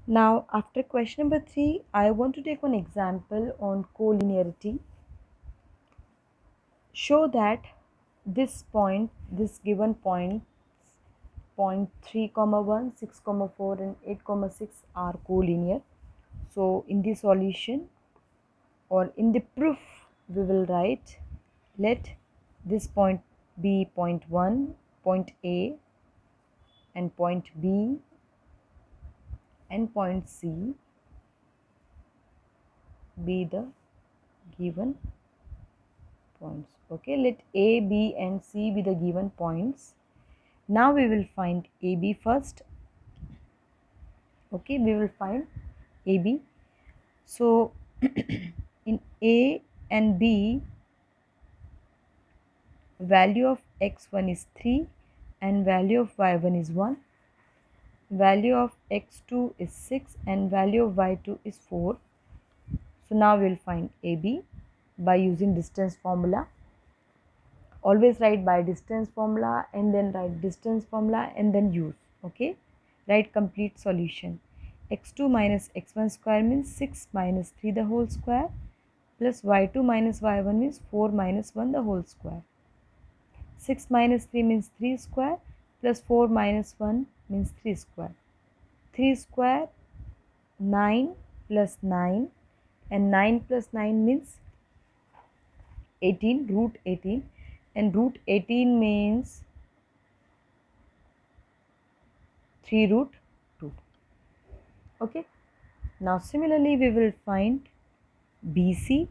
Now, after question number 3, I want to take one example on collinearity. Show that this given point 3 comma 1, 6 comma 4 and 8 comma 6 are collinear. So, in the solution or in the proof, we will write let this point be point 1, point A, and point B and point C be the given points. Okay, let A, B and C be the given points. Now we will find AB first. Okay, we will find AB. So in A and B, value of x1 is 3 and value of y1 is 1. Value of x2 is 6 and value of y2 is 4. So now we will find AB by using distance formula. Always write by distance formula and then write distance formula and then use. Okay, write complete solution. X2 minus x1 square means 6 minus 3 the whole square plus y2 minus y1 means 4 minus 1 the whole square. 6 minus 3 means 3 square plus 4 minus 1 means 3 square. 3 square 9 plus 9 and 9 plus 9 means 18, root 18, and root 18 means 3 root 2. Okay, now similarly we will find BC.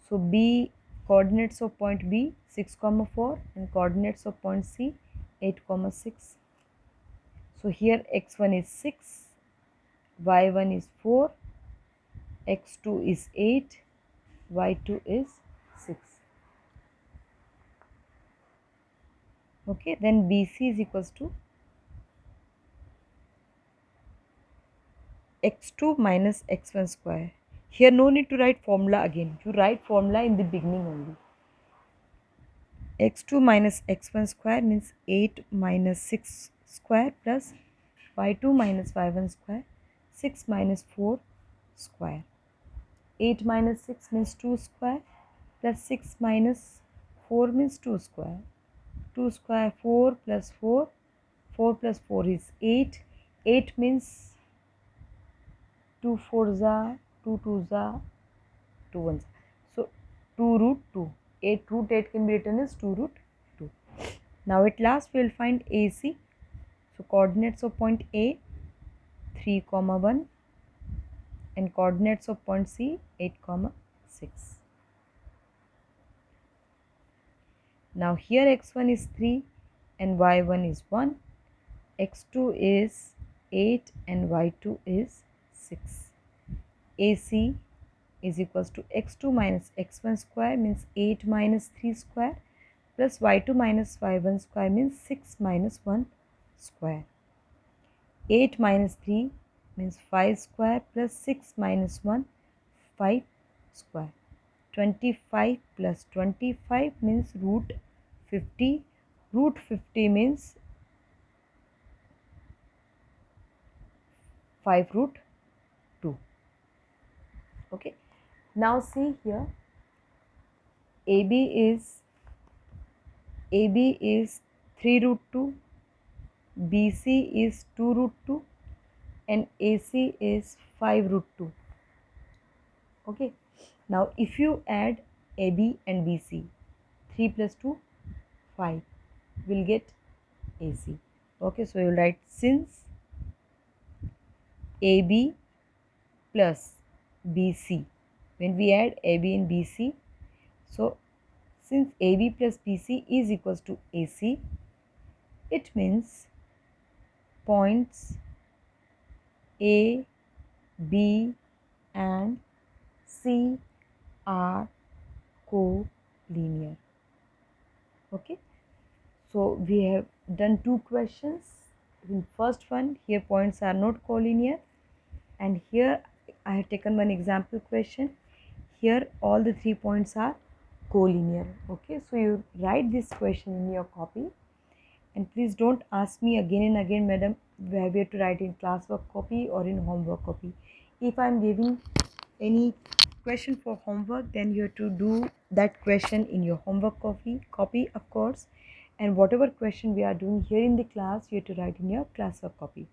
So B coordinates of point B 6 comma 4 and coordinates of point C 8 comma 6. So here x1 is 6, y1 is 4, x2 is 8, y2 is 6. Okay, then BC is equals to x2 minus x1 square. Here no need to write formula again. You write formula in the beginning only. X2 minus x1 square means 8 minus 6 square plus y2 minus y1 square 6 minus 4 square. 8 minus 6 means 2 square plus 6 minus 4 means 2 square. 2 square 4 plus 4. 4 plus 4 is 8. 8 means 2 4 za, 2 2 za, 2 1 za. So 2 root 2. 8 root 8 can be written as 2 root 2. Now at last we will find AC. So coordinates of point A 3 comma 1 and coordinates of point C 8 comma 6. Now here x1 is 3 and y1 is 1, x2 is 8 and y2 is 6. AC is equals to x2 minus x1 square means 8 minus 3 square plus y2 minus y1 square means 6 minus 1 square. 8 minus 3 means 5 square plus 6 minus 1 5 square. 25 plus 25 means root 50. Root 50 means 5 root 2. Okay. Now see here AB is 3 root 2, BC is 2 root 2 and AC is 5 root 2. Okay. Now if you add AB and BC, 3 plus 2 5 will get AC. Okay, so you will write since AB plus BC, when we add AB and BC, so since AB plus BC is equals to AC, it means points A, B and C are collinear. Okay, so we have done two questions. In first one, here points are not collinear, and here I have taken one example question. Here all the 3 points are collinear. Okay, so you write this question in your copy And please don't ask me again and again, madam, where we have to write in classwork copy or in homework copy. If I'm giving any question for homework, then you have to do that question in your homework copy of course, and whatever question we are doing here in the class, you have to write in your classwork copy.